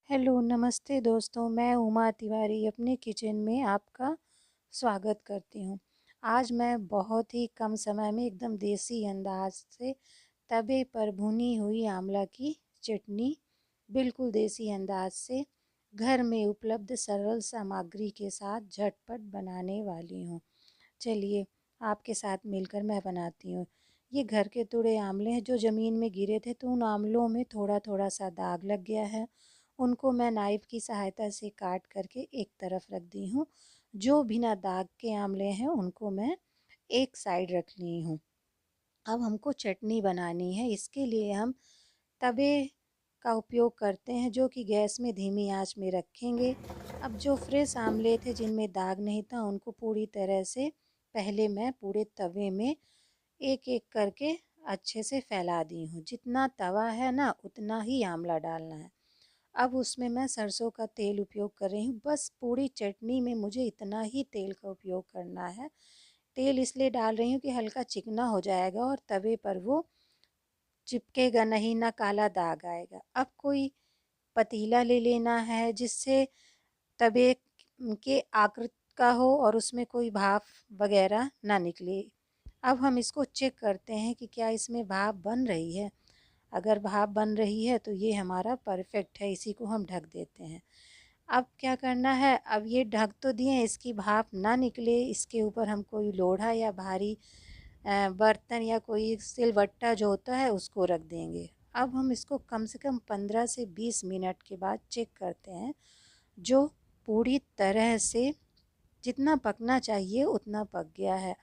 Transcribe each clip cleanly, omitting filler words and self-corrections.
Hello, नमस्ते दोस्तों। मैं उमा तिवारी अपने किचन में आपका स्वागत करती हूँ। आज मैं बहुत ही कम समय में एकदम देसी अंदाज से तवे पर भुनी हुई आंवला की चटनी बिल्कुल देसी अंदाज से घर में उपलब्ध सरल सामग्री के साथ झटपट बनाने वाली हूँ। चलिए आपके साथ मिलकर मैं बनाती हूँ। ये घर के तुड़े आंवले हैं जो ज़मीन में गिरे थे, तो उन आंवलों में थोड़ा थोड़ा सा दाग लग गया है। उनको मैं नाइफ़ की सहायता से काट करके एक तरफ रख दी हूँ। जो बिना दाग के आंवले हैं उनको मैं एक साइड रख ली हूँ। अब हमको चटनी बनानी है। इसके लिए हम तवे का उपयोग करते हैं जो कि गैस में धीमी आंच में रखेंगे। अब जो फ्रेश आंवले थे जिनमें दाग नहीं था उनको पूरी तरह से पहले मैं पूरे तवे में एक एक करके अच्छे से फैला दी हूँ। जितना तवा है ना उतना ही आंवला डालना है। अब उसमें मैं सरसों का तेल उपयोग कर रही हूँ। बस पूरी चटनी में मुझे इतना ही तेल का उपयोग करना है। तेल इसलिए डाल रही हूँ कि हल्का चिकना हो जाएगा और तवे पर वो चिपकेगा नहीं, ना काला दाग आएगा। अब कोई पतीला ले लेना है जिससे तवे के आकृति का हो और उसमें कोई भाप वगैरह ना निकले। अब हम इसको चेक करते हैं कि क्या इसमें भाप बन रही है। अगर भाप बन रही है तो ये हमारा परफेक्ट है, इसी को हम ढक देते हैं। अब क्या करना है, अब ये ढक तो दिए, इसकी भाप ना निकले इसके ऊपर हम कोई लोढ़ा या भारी बर्तन या कोई सिलवट्टा जो होता है उसको रख देंगे। अब हम इसको कम से कम 15 से 20 मिनट के बाद चेक करते हैं। जो पूरी तरह से जितना पकना चाहिए उतना पक गया है।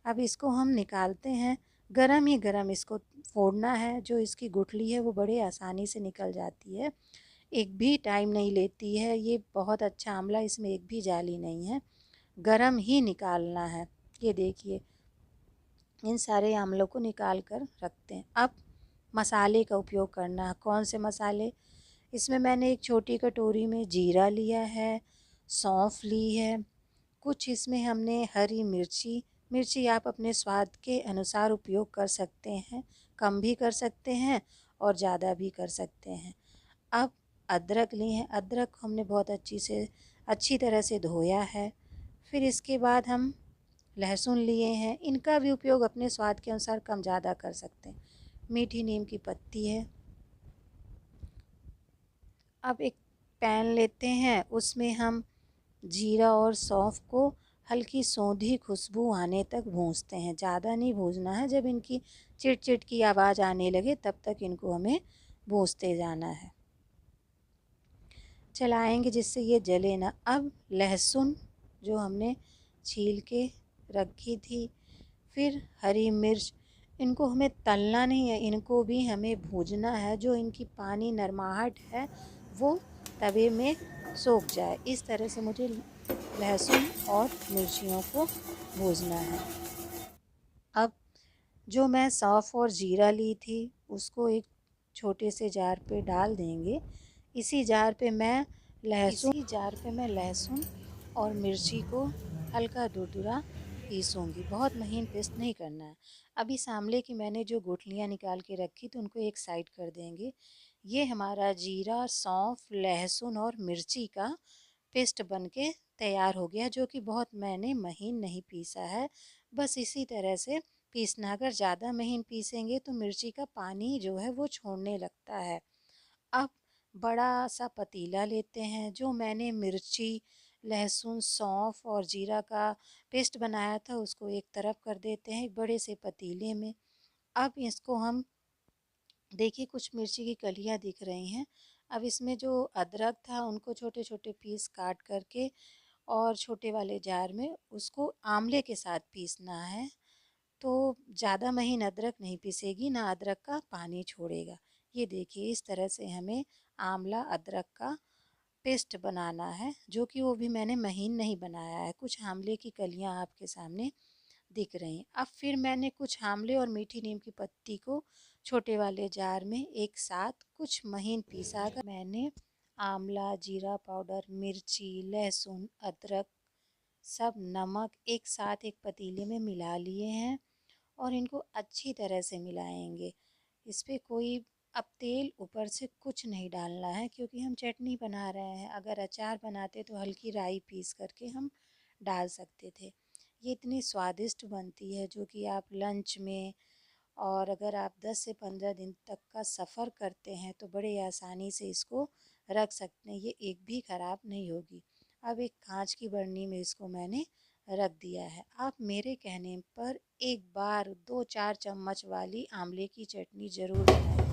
अब इसको हम निकालते हैं। गरम ही गरम इसको फोड़ना है। जो इसकी गुठली है वो बड़े आसानी से निकल जाती है, एक भी टाइम नहीं लेती है। ये बहुत अच्छा आंवला, इसमें एक भी जाली नहीं है। गरम ही निकालना है। ये देखिए, इन सारे आंवलों को निकाल कर रखते हैं। अब मसाले का उपयोग करना है। कौन से मसाले? इसमें मैंने एक छोटी कटोरी में जीरा लिया है, सौंफ ली है, कुछ इसमें हमने हरी मिर्ची मिर्ची आप अपने स्वाद के अनुसार उपयोग कर सकते हैं, कम भी कर सकते हैं और ज़्यादा भी कर सकते हैं। अब अदरक लिए हैं। अदरक हमने बहुत अच्छी तरह से धोया है। फिर इसके बाद हम लहसुन लिए हैं। इनका भी उपयोग अपने स्वाद के अनुसार कम ज़्यादा कर सकते हैं। मीठी नीम की पत्ती है। अब एक पैन लेते हैं, उसमें हम जीरा और सौंफ को हल्की सौंधी खुशबू आने तक भूंजते हैं। ज़्यादा नहीं भूंजना है। जब इनकी चिट चिट की आवाज़ आने लगे तब तक इनको हमें भूंजते जाना है, चलाएंगे जिससे ये जले ना। अब लहसुन जो हमने छील के रखी थी, फिर हरी मिर्च, इनको हमें तलना नहीं है, इनको भी हमें भूनना है। जो इनकी पानी नरमाहट है वो तवे में सोख जाए, इस तरह से मुझे लहसुन और मिर्चियों को भूनना है। अब जो मैं सौंफ और जीरा ली थी उसको एक छोटे से जार पे डाल देंगे। इसी जार पे मैं लहसुन और मिर्ची को हल्का दुरदुरा पीसूँगी, बहुत महीन पेस्ट नहीं करना है। अभी इस आंवले की मैंने जो गुठलियाँ निकाल के रखी तो उनको एक साइड कर देंगे। ये हमारा जीरा, सौंफ, लहसुन और मिर्ची का पेस्ट बन के तैयार हो गया, जो कि बहुत मैंने महीन नहीं पीसा है। बस इसी तरह से पीसना। अगर ज़्यादा महीन पीसेंगे तो मिर्ची का पानी जो है वो छोड़ने लगता है। अब बड़ा सा पतीला लेते हैं। जो मैंने मिर्ची, लहसुन, सौंफ और जीरा का पेस्ट बनाया था उसको एक तरफ कर देते हैं एक बड़े से पतीले में। अब इसको हम देखिए, कुछ मिर्ची की कलियां दिख रही हैं। अब इसमें जो अदरक था उनको छोटे छोटे पीस काट करके और छोटे वाले जार में उसको आंवले के साथ पीसना है। तो ज़्यादा महीन अदरक नहीं पीसेगी, ना अदरक का पानी छोड़ेगा। ये देखिए, इस तरह से हमें आंवला अदरक का पेस्ट बनाना है, जो कि वो भी मैंने महीन नहीं बनाया है। कुछ आंवले की कलियां आपके सामने दिख रही हैं। अब फिर मैंने कुछ आंवले और मीठी नीम की पत्ती को छोटे वाले जार में एक साथ कुछ महीन पीसा कर मैंने आंवला, जीरा पाउडर, मिर्ची, लहसुन, अदरक, सब नमक एक साथ एक पतीले में मिला लिए हैं और इनको अच्छी तरह से मिलाएंगे। इस पे कोई अब तेल ऊपर से कुछ नहीं डालना है क्योंकि हम चटनी बना रहे हैं। अगर अचार बनाते तो हल्की राई पीस करके हम डाल सकते थे। ये इतनी स्वादिष्ट बनती है जो कि आप लंच में, और अगर आप 10 से 15 दिन तक का सफ़र करते हैं तो बड़े आसानी से इसको रख सकते हैं। ये एक भी ख़राब नहीं होगी। अब एक कांच की बरनी में इसको मैंने रख दिया है। आप मेरे कहने पर एक बार 2-4 चम्मच वाली आंवले की चटनी ज़रूर बनाएं।